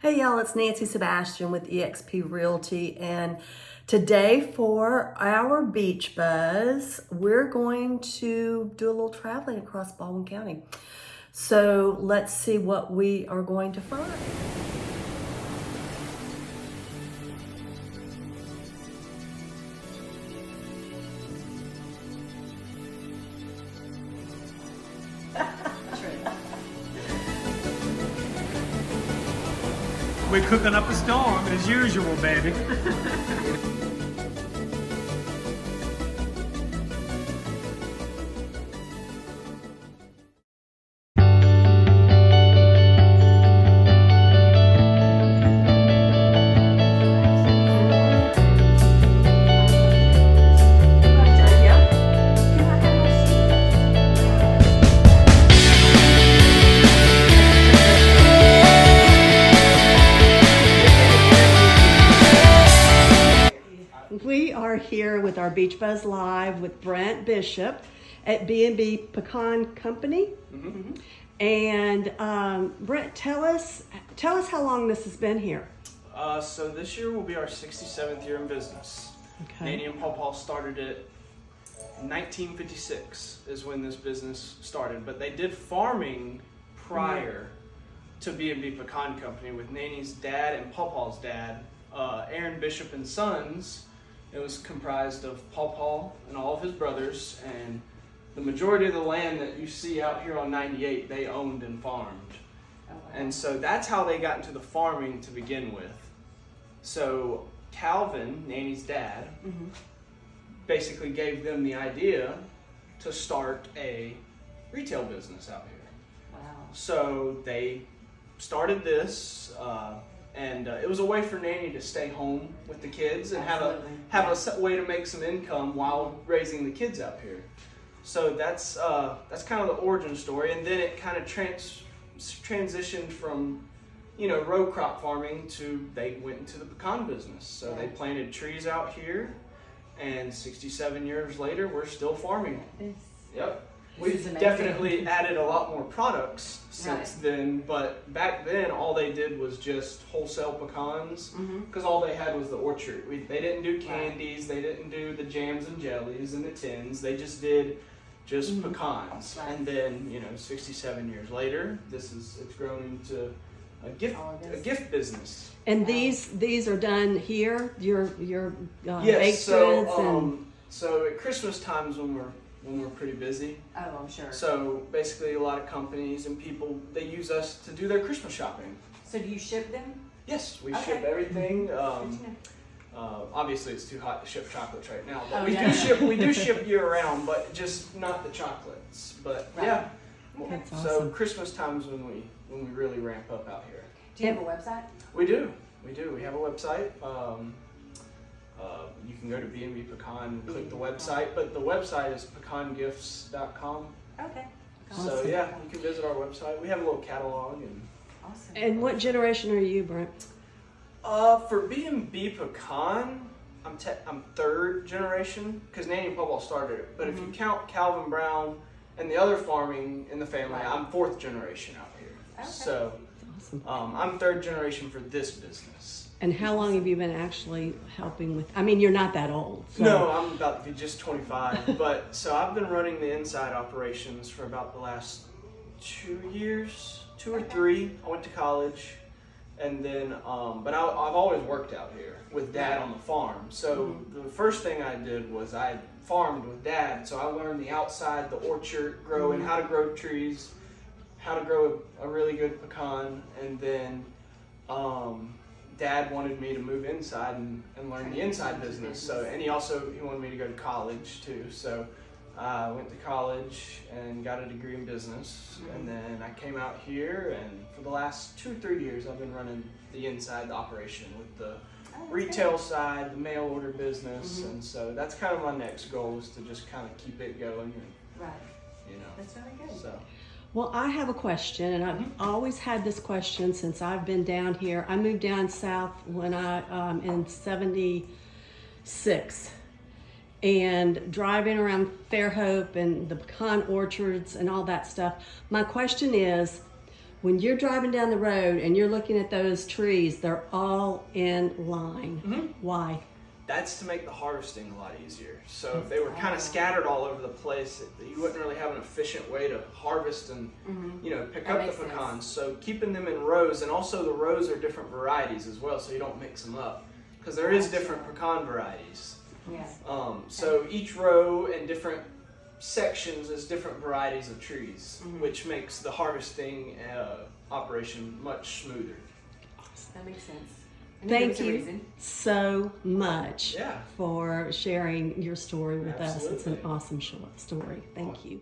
Hey y'all, it's Nancy Sebastian with eXp Realty, and today for our beach buzz, we're going to do a little traveling across Baldwin County. So let's see what we are going to find. We're cooking up a storm as usual, baby. We are here with our Beach Buzz Live with Brent Bishop at B Pecan Company. Mm-hmm. And Brent, tell us how long this has been here. So this year will be our 67th year in business. Okay. Nanny and Paw started it 1956 is when this business started, but they did farming prior to B Pecan Company with Nanny's dad and Paw's dad, Aaron Bishop and Sons. It was comprised of Paw and all of his brothers, and the majority of the land that you see out here on 98 they owned and farmed. Oh, wow. And so that's how they got into the farming to begin with. So Calvin, Nanny's dad, basically gave them the idea to start a retail business out here. Wow. So they started this, and it was a way for Nanny to stay home with the kids and have a way to make some income while raising the kids out here. So that's kind of the origin story, and then it kind of transitioned from row crop farming to they went into the pecan business. So they planted trees out here, and 67 years later we're still farming. Yep. We've definitely added a lot more products since then, but back then all they did was just wholesale pecans because all they had was the orchard. They didn't do candies, they didn't do the jams and jellies and the tins, they just did pecans. And then 67 years later, it's grown into a gift business. And these are done here. Your Yes, baked goods and so at Christmas times when we're pretty busy. Oh, I'm sure. So basically a lot of companies and people, they use us to do their Christmas shopping. So do you ship them? Yes, we Okay. ship everything. Good to know. Obviously it's too hot to ship chocolates right now, but Oh, we yeah. do ship year round, but just not the chocolates. But Right. yeah. That's So awesome. Christmas times when we really ramp up out here. Do you have a website? We do. We have a website. You can go to B&B Pecan, click the website, but the website is pecangifts.com. Okay. So yeah, you can visit our website. We have a little catalog and. Awesome. And what generation are you, Brent? For B&B Pecan, I'm third generation because Nanny and Paw started it. But if you count Calvin Brown and the other farming in the family, I'm fourth generation out here. Okay. So Awesome. I'm third generation for this business. And how long have you been actually helping with? I mean, you're not that old. So. No, I'm about to be just 25. But so I've been running the inside operations for about the last 2 years, 2 or 3. I went to college, and then but I've always worked out here with Dad on the farm. So the first thing I did was I farmed with Dad. So I learned the outside, the orchard growing, how to grow trees, how to grow a really good pecan, and then Dad wanted me to move inside and learn the inside business. So, and he wanted me to go to college too. So I went to college and got a degree in business. And then I came out here, and for the last 2 or 3 years, I've been running the inside operation with the retail side, the mail order business. And so that's kind of my next goal, is to just kind of keep it going. And, Right. That's really good. So. Well, I have a question, and I've always had this question since I've been down here. I moved down south when in '76, and driving around Fairhope and the pecan orchards and all that stuff. My question is, when you're driving down the road and you're looking at those trees, they're all in line. Mm-hmm. Why? That's to make the harvesting a lot easier. So if they were kind of scattered all over the place, you wouldn't really have an efficient way to harvest and pick That up the makes sense. pecans. So keeping them in rows, and also the rows are different varieties as well, so you don't mix them up, because there is different pecan varieties. Yes. So each row and different sections is different varieties of trees, which makes the harvesting operation much smoother. That makes sense. I knew there Thank was a you reason. so much Yeah. for sharing your story with us. It's an Absolutely. awesome story. Thank you.